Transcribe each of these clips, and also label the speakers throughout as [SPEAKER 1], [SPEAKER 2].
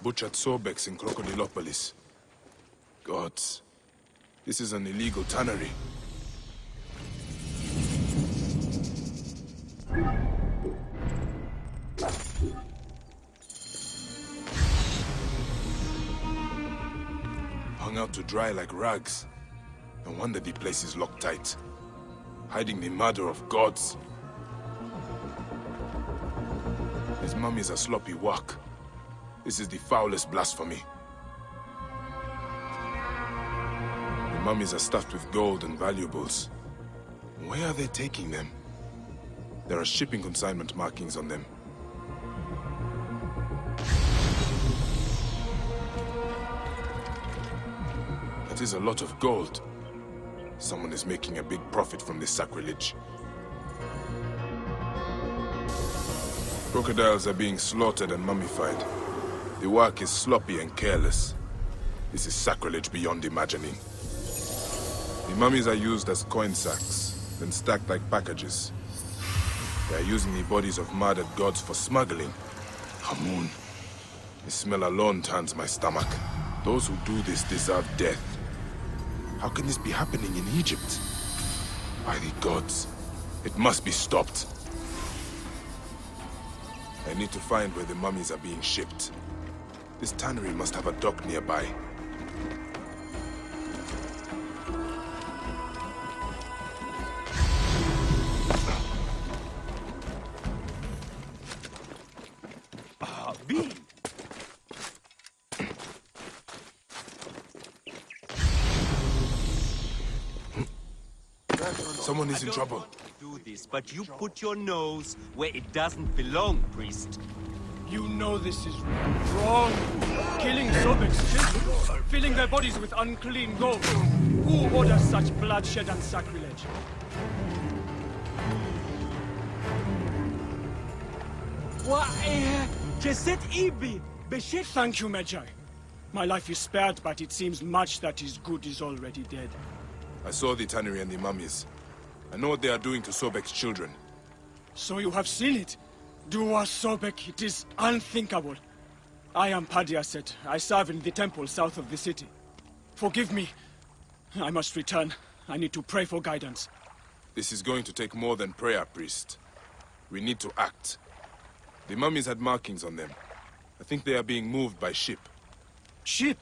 [SPEAKER 1] butchered Sorbex in Crocodilopolis. Gods, this is an illegal tannery. Hung out to dry like rags. No wonder the place is locked tight. Hiding the murder of gods. These mummies are sloppy work. This is the foulest blasphemy. The mummies are stuffed with gold and valuables. Where are they taking them? There are shipping consignment markings on them. That is a lot of gold. Someone is making a big profit from this sacrilege. Crocodiles are being slaughtered and mummified. The work is sloppy and careless. This is sacrilege beyond imagining. The mummies are used as coin sacks, then stacked like packages. They are using the bodies of murdered gods for smuggling. Hamoon. The smell alone turns my stomach. Those who do this deserve death. How can this be happening in Egypt? By the gods, it must be stopped. I need to find where the mummies are being shipped. This tannery must have a dock nearby. Someone is in trouble.
[SPEAKER 2] Do this, but you put your nose where it doesn't belong, priest.
[SPEAKER 3] You know this is wrong. Killing Sobek's children, filling their bodies with unclean gold. Who orders such bloodshed and sacrilege? Thank you, Magi. My life is spared, but it seems much that is good is already dead.
[SPEAKER 1] I saw the tannery and the mummies. I know what they are doing to Sobek's children.
[SPEAKER 3] So you have seen it? Dua Sobek, it is unthinkable. I am Padiaset. I serve in the temple south of the city. Forgive me. I must return. I need to pray for guidance.
[SPEAKER 1] This is going to take more than prayer, priest. We need to act. The mummies had markings on them. I think they are being moved by ship.
[SPEAKER 3] Ship?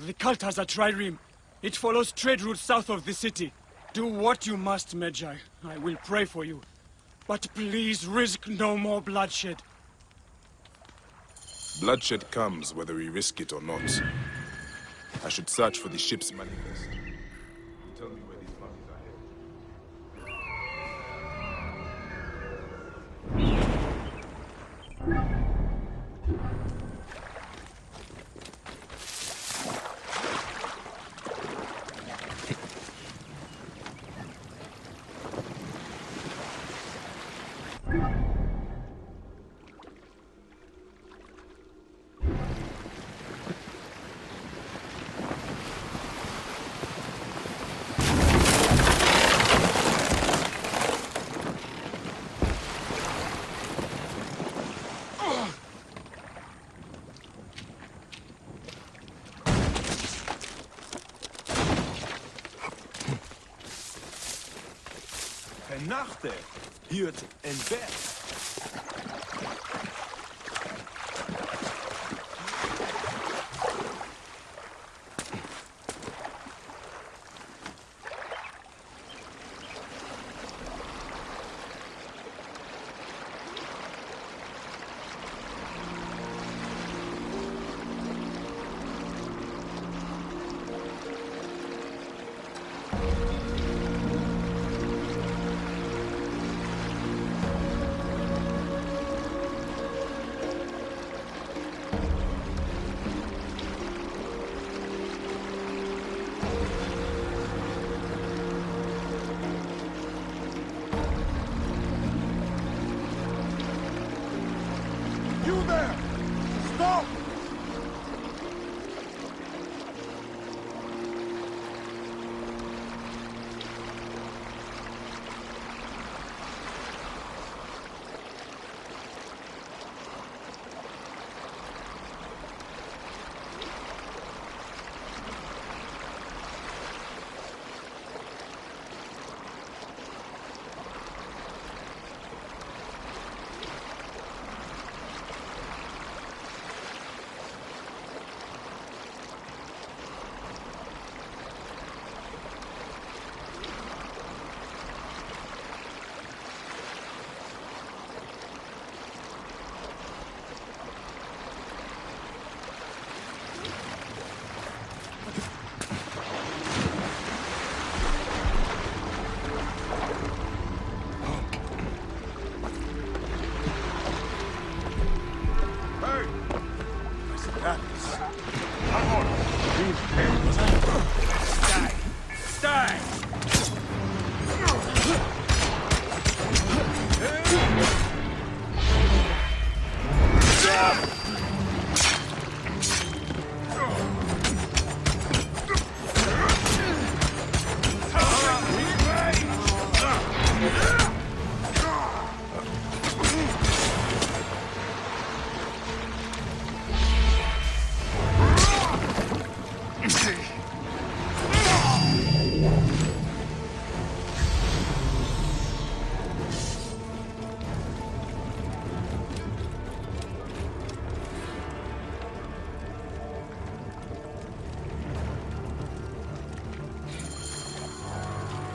[SPEAKER 3] The cult has a trireme. It follows trade routes south of the city. Do what you must, Magi. I will pray for you. But please risk no more bloodshed.
[SPEAKER 1] Bloodshed comes whether we risk it or not. I should search for the ship's manifest. Tell me where these mummies are headed.
[SPEAKER 2] Nachte, Hirt en Bett.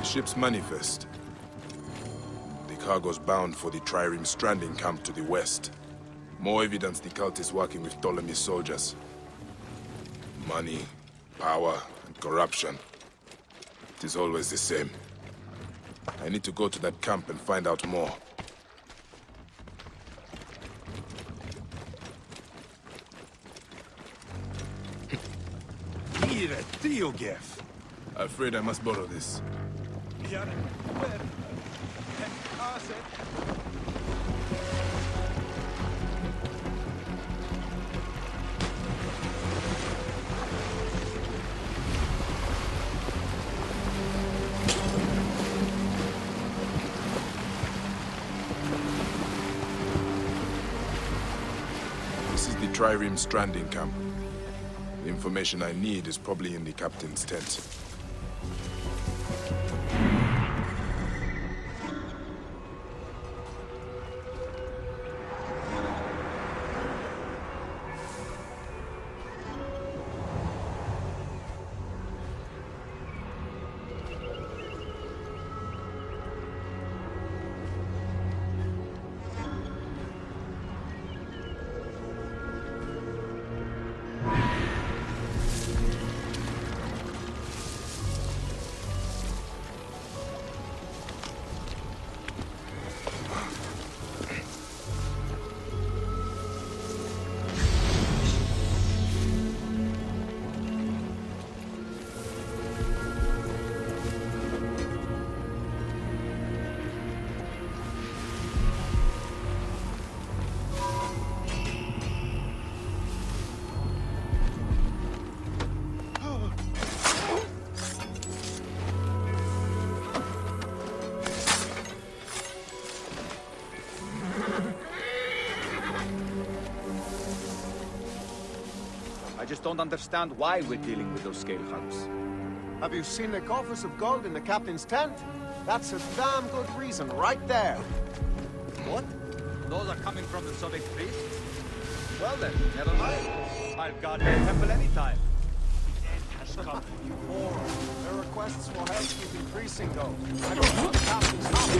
[SPEAKER 1] The ship's manifest. The cargo's bound for the trireme stranding camp to the west. More evidence the cult is working with Ptolemy's soldiers. Money, power, and corruption. It is always the same. I need to go to that camp and find out more. Afraid I must borrow this. This is the trireme stranding camp. The information I need is probably in the captain's tent.
[SPEAKER 4] I just don't understand why we're dealing with those scale hulks.
[SPEAKER 5] Have you seen the coffers of gold in the captain's tent? That's a damn good reason right there.
[SPEAKER 4] What? Those are coming from the Sodic priests? Well then, never mind. I'll guard their temple anytime.
[SPEAKER 5] You moron. Their requests will help keep increasing, though. I don't want the captain's happy.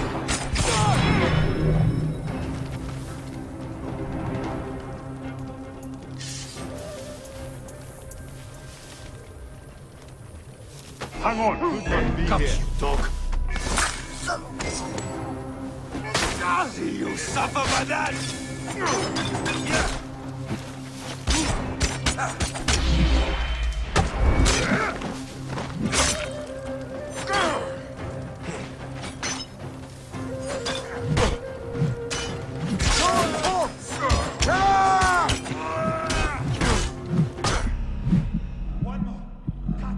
[SPEAKER 6] Hang on, good man, be here.
[SPEAKER 2] Dog. See you suffer for that!
[SPEAKER 6] One more. Cut.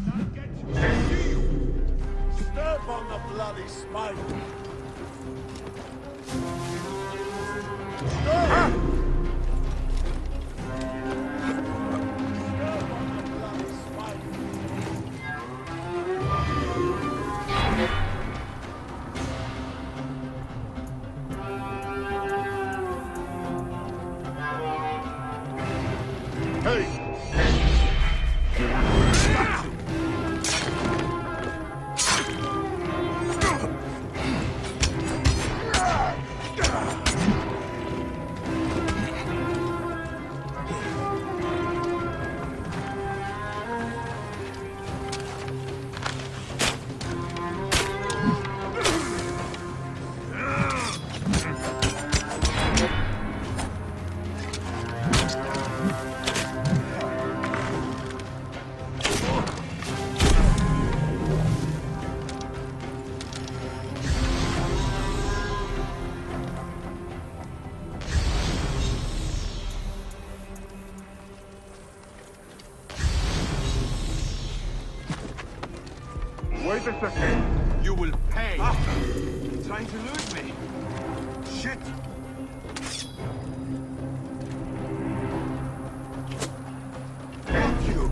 [SPEAKER 6] That'll get you.
[SPEAKER 5] Step on the bloody spike.
[SPEAKER 6] Wait a second.
[SPEAKER 2] You will pay.
[SPEAKER 6] Trying to lose me. Shit.
[SPEAKER 2] Fuck you.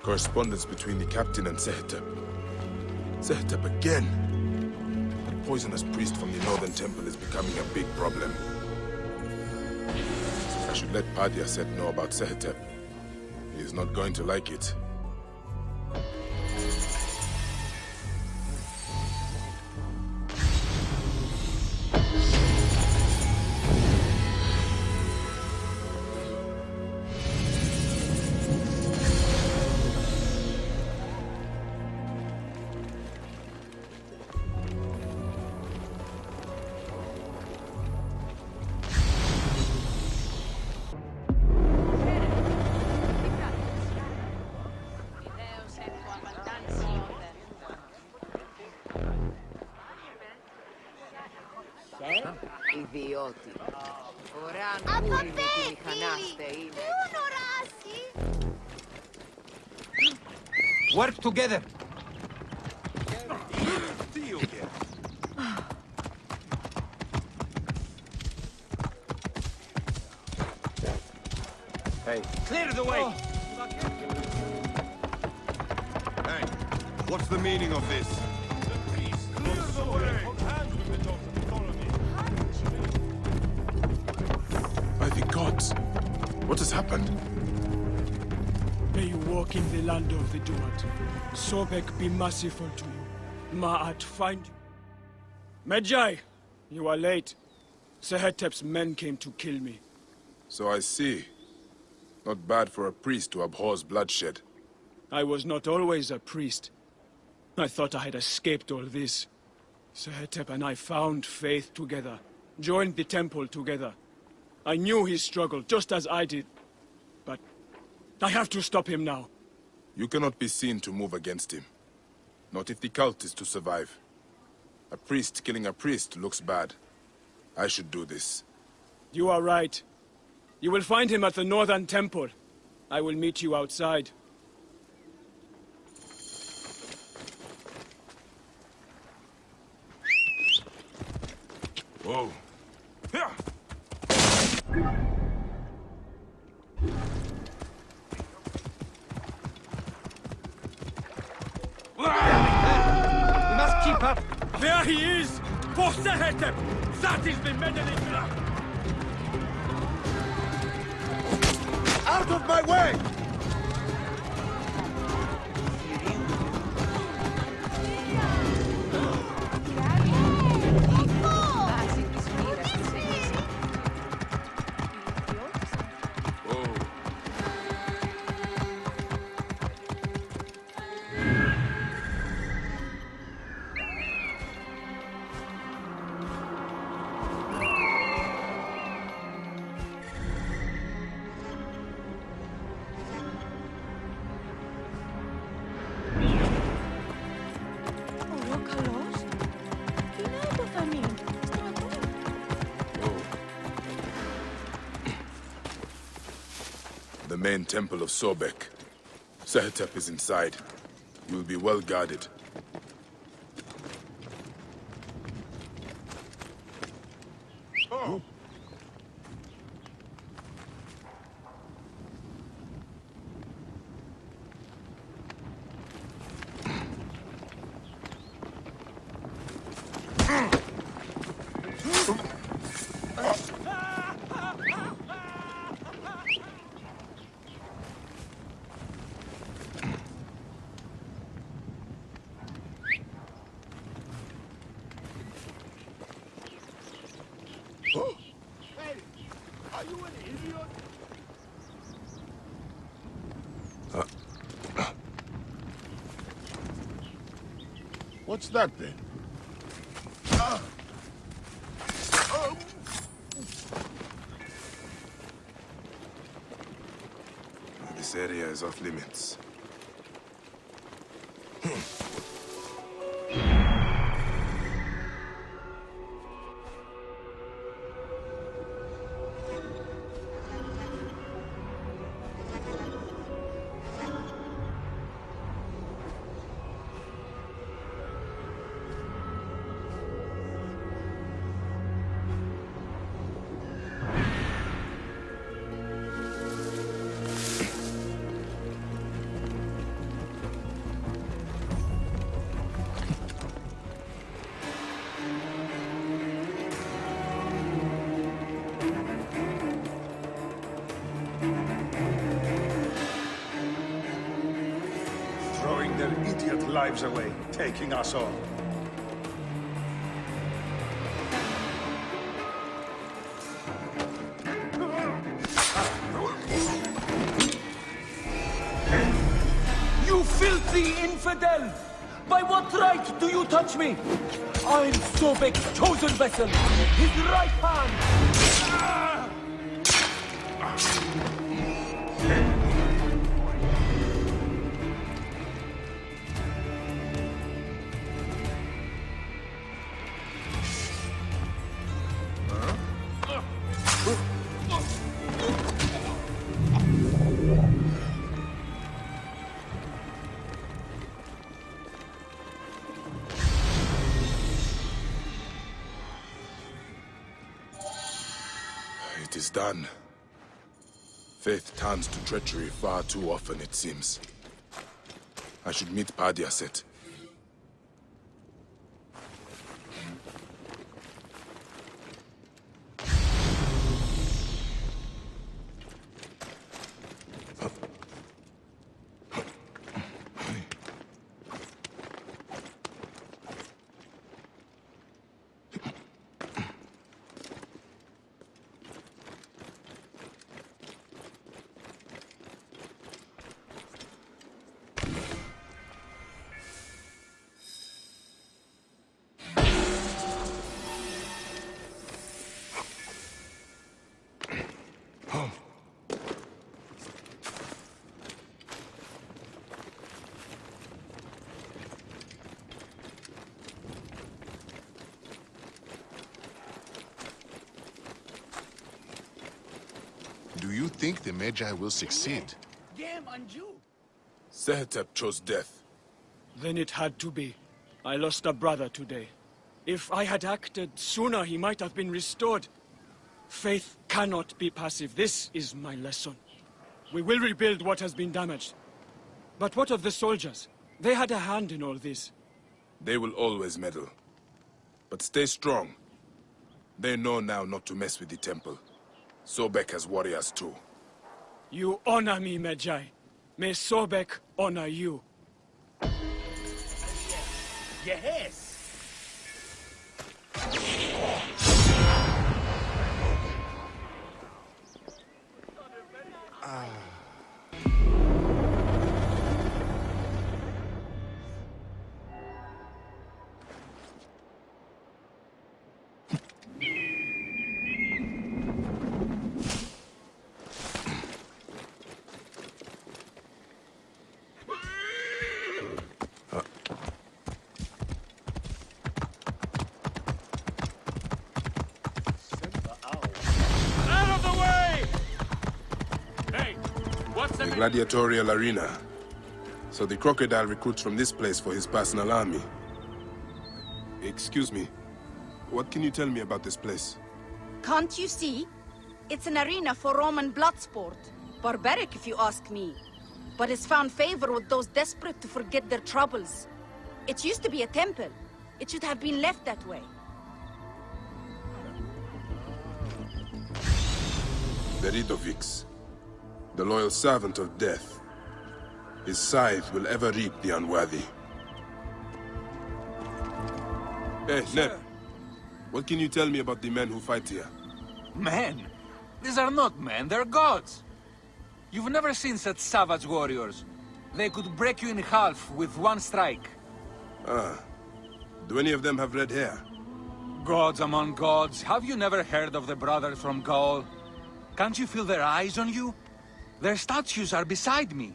[SPEAKER 1] Correspondence between the captain and Sehetep. Sehetep again! The poisonous priest from the northern temple is becoming a big problem. I should let Padiaset know about Sehetep. He is not going to like it.
[SPEAKER 7] Ιδιώτη. Ωραία νουλή με τη μηχανάστε είναι.
[SPEAKER 2] Work together.
[SPEAKER 4] Hey.
[SPEAKER 2] Clear the way.
[SPEAKER 1] Hey, what's the meaning of this? By the gods, what has happened?
[SPEAKER 3] May you walk in the land of the Duat. Sobek be merciful to you. Ma'at find you. Medjay, you are late. Sehetep's men came to kill me.
[SPEAKER 1] So I see. Not bad for a priest who abhors bloodshed.
[SPEAKER 3] I was not always a priest. I thought I had escaped all this. Sehetep and I found faith together, joined the temple together. I knew his struggle, just as I did. But I have to stop him now.
[SPEAKER 1] You cannot be seen to move against him. Not if the cult is to survive. A priest killing a priest looks bad. I should do this.
[SPEAKER 3] You are right. You will find him at the northern temple. I will meet you outside.
[SPEAKER 1] Whoa.
[SPEAKER 2] We must keep up.
[SPEAKER 3] There he is! For Sehetep! That is the Menelik!
[SPEAKER 1] Out of my way! The main temple of Sobek. Sehetep is inside. You will be well guarded. Oh.
[SPEAKER 8] What's that then?
[SPEAKER 1] This area is off limits.
[SPEAKER 5] Throwing their idiot lives away, taking us all.
[SPEAKER 9] You filthy infidel! By what right do you touch me? I'm Sobek's chosen vessel, his right hand!
[SPEAKER 1] It is done. Faith turns to treachery far too often, it seems. I should meet Badiaset.
[SPEAKER 8] Do you think the Magi will succeed?
[SPEAKER 1] Sehetep chose death.
[SPEAKER 3] Then it had to be. I lost a brother today. If I had acted sooner, he might have been restored. Faith cannot be passive. This is my lesson. We will rebuild what has been damaged. But what of the soldiers? They had a hand in all this.
[SPEAKER 1] They will always meddle. But stay strong. They know now not to mess with the temple. Sobek has warriors too.
[SPEAKER 3] You honor me, Magi. May Sobek honor you.
[SPEAKER 9] Yes!
[SPEAKER 1] The gladiatorial arena. So the crocodile recruits from this place for his personal army. Excuse me. What can you tell me about this place?
[SPEAKER 10] Can't you see? It's an arena for Roman blood sport. Barbaric, if you ask me. But it's found favor with those desperate to forget their troubles. It used to be a temple. It should have been left that way.
[SPEAKER 1] Beridovix, the loyal servant of death. His scythe will ever reap the unworthy. Hey, Ned. What can you tell me about the men who fight here?
[SPEAKER 11] Men? These are not men, they're gods. You've never seen such savage warriors. They could break you in half with one strike.
[SPEAKER 1] Ah, Do any of them have red hair?
[SPEAKER 11] Gods among gods, have you never heard of the brothers from Gaul? Can't you feel their eyes on you? Their statues are beside me.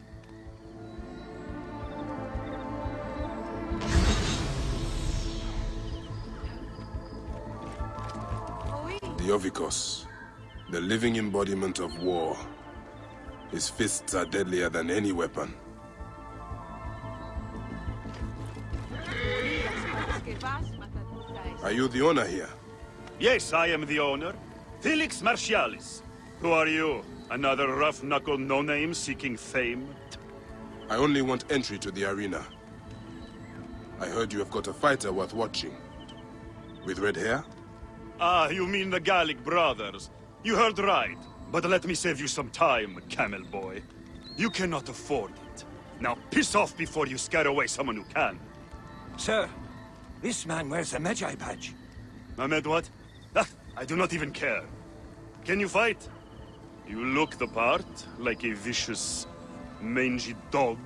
[SPEAKER 1] The Ovikos, the living embodiment of war. His fists are deadlier than any weapon. Are you the owner here?
[SPEAKER 12] Yes, I am the owner. Felix Martialis. Who are you? Another rough-knuckle no-name seeking fame?
[SPEAKER 1] I only want entry to the arena. I heard you have got a fighter worth watching. With red hair?
[SPEAKER 12] Ah, you mean the Gallic brothers. You heard right. But let me save you some time, camel boy. You cannot afford it. Now piss off before you scare away someone who can.
[SPEAKER 9] Sir, this man wears a Magi badge.
[SPEAKER 12] Ahmed, what? Ah, I do not even care. Can you fight? You look the part, like a vicious, mangy dog.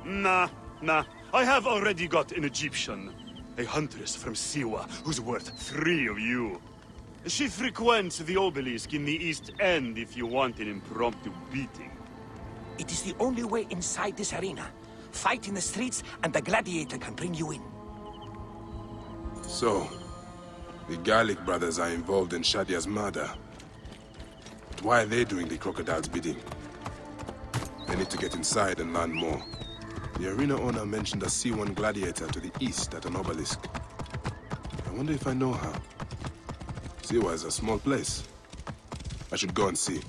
[SPEAKER 12] Nah. I have already got an Egyptian. A huntress from Siwa, who's worth 3 of you. She frequents the obelisk in the East End if you want an impromptu beating.
[SPEAKER 9] It is the only way inside this arena. Fight in the streets, and the gladiator can bring you in.
[SPEAKER 1] So, the Gallic brothers are involved in Shadia's murder. But why are they doing the crocodile's bidding? I need to get inside and learn more. The arena owner mentioned a C1 gladiator to the east at an obelisk. I wonder if I know her. Siwa is a small place. I should go and see.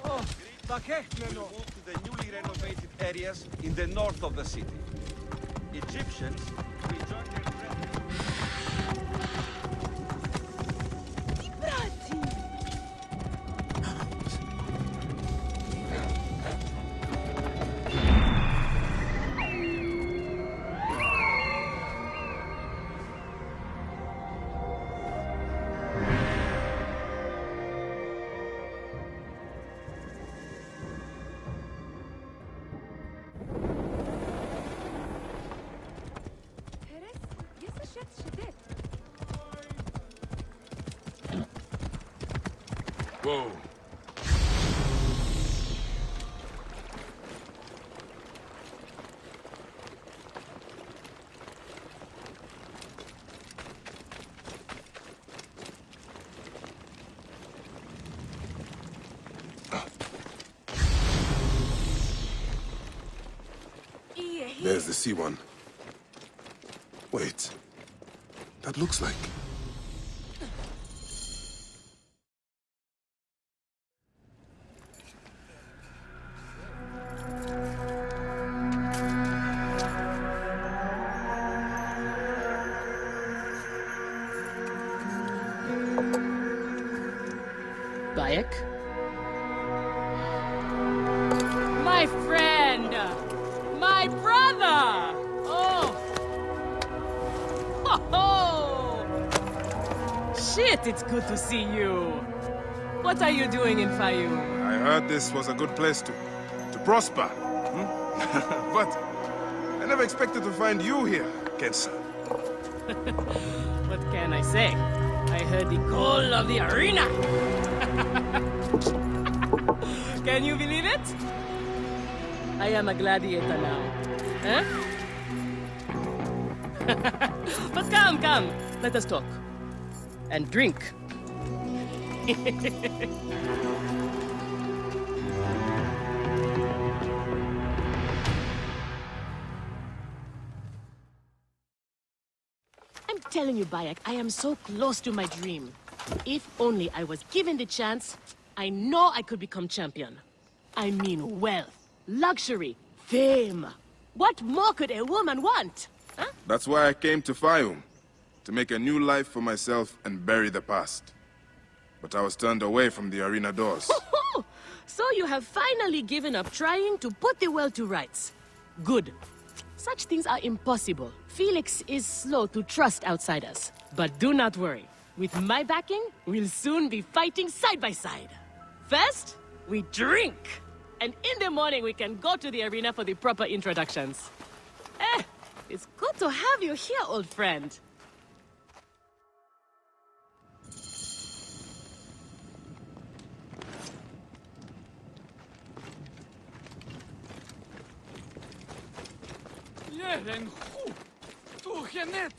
[SPEAKER 4] Oh, we'll move to the newly renovated areas in the north of the city. Egyptians will join their
[SPEAKER 1] Whoa. There's the C1. Wait. That looks like...
[SPEAKER 13] Bayek? My friend! My brother! Oh! Ho-ho! Shit, it's good to see you. What are you doing in Fayoum?
[SPEAKER 1] I heard this was a good place to prosper. But I never expected to find you here, Kensa.
[SPEAKER 13] What can I say? I heard the call of the arena! Can you believe it? I am a gladiator now. Huh? But come, let us talk. And drink. I'm telling you, Bayek, I am so close to my dream. If only I was given the chance, I know I could become champion. I mean wealth, luxury, fame. What more could a woman want? Huh?
[SPEAKER 1] That's why I came to Fayoum. To make a new life for myself and bury the past. But I was turned away from the arena doors.
[SPEAKER 13] So you have finally given up trying to put the world to rights. Good. Such things are impossible. Felix is slow to trust outsiders. But do not worry. With my backing, we'll soon be fighting side by side. First, we drink. And in the morning, we can go to the arena for the proper introductions. It's good to have you here, old friend.
[SPEAKER 9] Jeden hu, tu genet.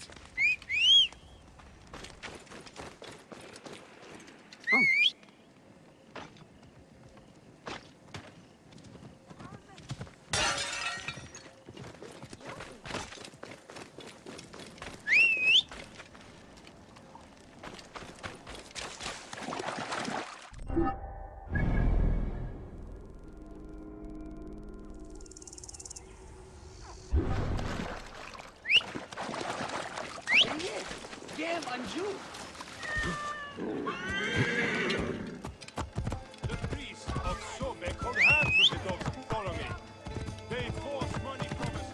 [SPEAKER 6] Damn on you!
[SPEAKER 12] The priests of Sobek hold hands with the dogs who follow me. They force money from us.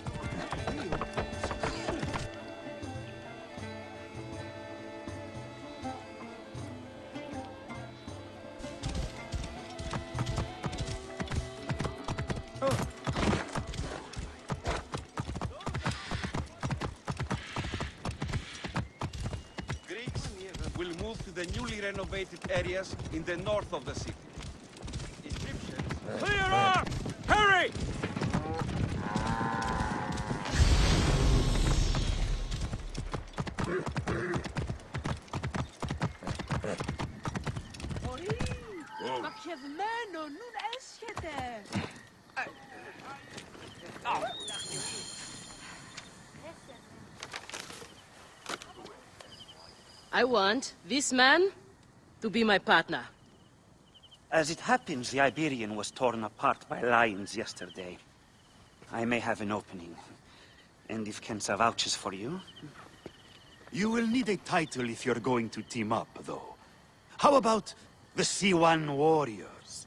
[SPEAKER 4] Will move to the newly renovated areas in the north of the city. Egyptians...
[SPEAKER 12] Clear up! Hurry!
[SPEAKER 13] I want this man to be my partner.
[SPEAKER 14] As it happens, the Iberian was torn apart by lions yesterday. I may have an opening. And if Kensa vouches for you...
[SPEAKER 12] You will need a title if you're going to team up, though. How about the C1 Warriors?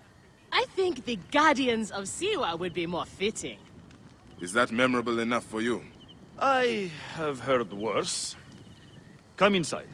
[SPEAKER 13] I think the Guardians of Siwa would be more fitting.
[SPEAKER 1] Is that memorable enough for you?
[SPEAKER 12] I have heard worse. Come inside.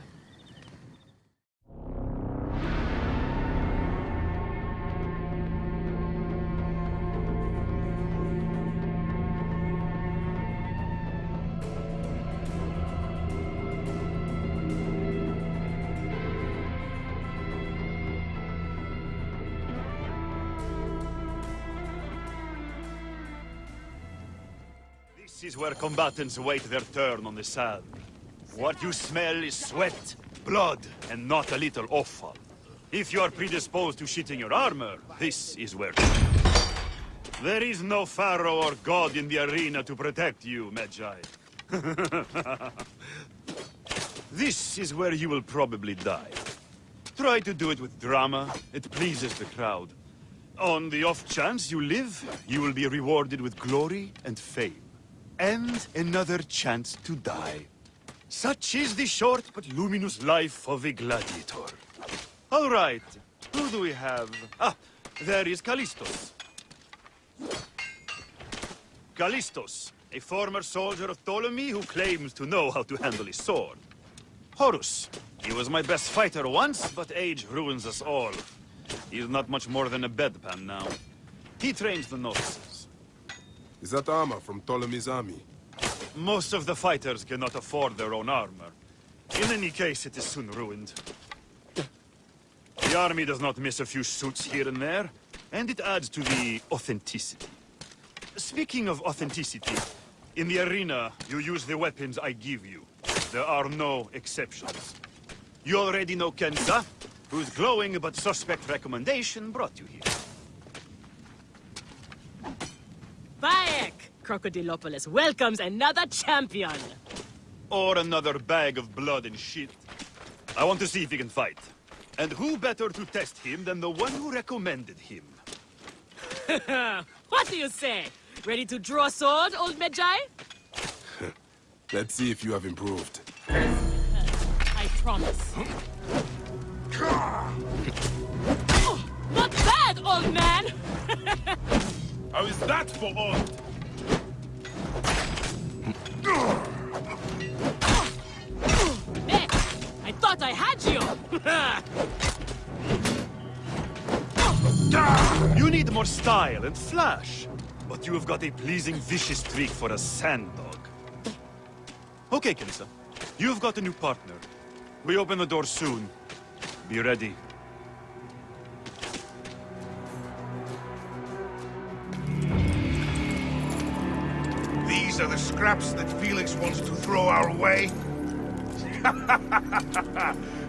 [SPEAKER 12] This is where combatants wait their turn on the sand. What you smell is sweat, blood, and not a little offal. If you are predisposed to shitting your armor, this is where... There is no pharaoh or god in the arena to protect you, Magi. This is where you will probably die. Try to do it with drama. It pleases the crowd. On the off chance you live, you will be rewarded with glory and fame. And another chance to die. Such is the short but luminous life of a gladiator. All right, who do we have? Ah, there is Callistos. Callistos, a former soldier of Ptolemy who claims to know how to handle his sword. Horus, he was my best fighter once, but age ruins us all. He is not much more than a bedpan now. He trains the novices.
[SPEAKER 1] Is that armor from Ptolemy's army?
[SPEAKER 12] Most of the fighters cannot afford their own armor. In any case, it is soon ruined. The army does not miss a few suits here and there, and it adds to the authenticity. Speaking of authenticity, in the arena, you use the weapons I give you. There are no exceptions. You already know Kensa, whose glowing but suspect recommendation brought you here.
[SPEAKER 13] Bayek! Crocodilopolis welcomes another champion!
[SPEAKER 12] Or another bag of blood and shit. I want to see if he can fight. And who better to test him than the one who recommended him?
[SPEAKER 13] What do you say? Ready to draw sword, old Magi?
[SPEAKER 1] Let's see if you have improved.
[SPEAKER 13] I promise. Not bad, old man!
[SPEAKER 1] How is that for old?
[SPEAKER 13] Hey, I thought I had you!
[SPEAKER 12] You need more style and flash. But you have got a pleasing vicious streak for a sand dog. Okay, Kelsa. You've got a new partner. We open the door soon. Be ready.
[SPEAKER 8] These are the scraps that Felix wants to throw our way?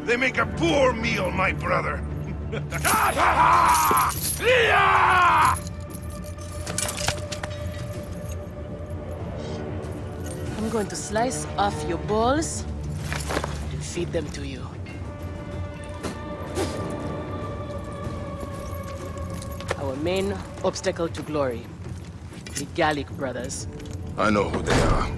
[SPEAKER 8] They make a poor meal, my brother.
[SPEAKER 13] I'm going to slice off your balls and feed them to you. Our main obstacle to glory. The Gallic brothers.
[SPEAKER 1] I know who they are.